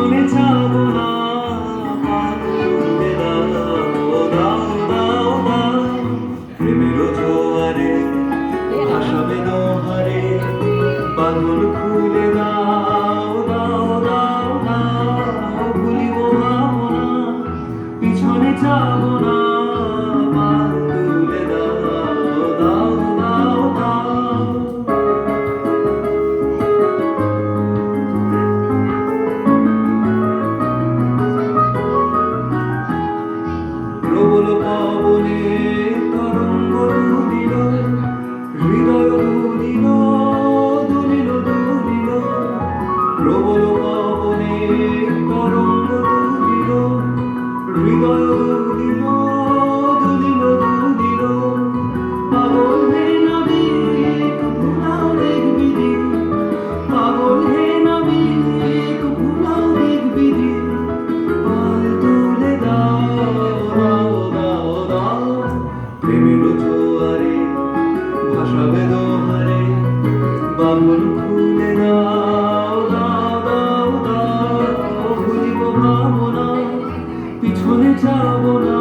পিছনে যাব না, হাত তুলে দাও, দাও দাও দাও। প্রেমের জোয়ারে ভাসাবে দোহারে, বাঁধন খুলে দাও, দাও দাও দাও। ভুলিব ভাবনা, পিছনে যাব না, হাত তুলে দাও, দাও দাও দাও। প্রবল পবনে তরঙ্গ দুলিল, হৃদয় দুলিল, দুলিল দুলিল। প্রবল পবনে তরঙ্গ দুলিল, হৃদয় দুলিল, দুলিল দুলিল। পাগল হে নাবিক ভুলাও দেখবি দিন, পাগল হে নাবিক ভুলাও দেখবি দিন। পাল তুলে দাও, দাও দাও। প্রেমের জোয়ারে ভাসাবে দোহারে, বাঁধন খুলে দাও, দাও দাও দাও। ভুলিব ভাবনা, পিছনে যাব না।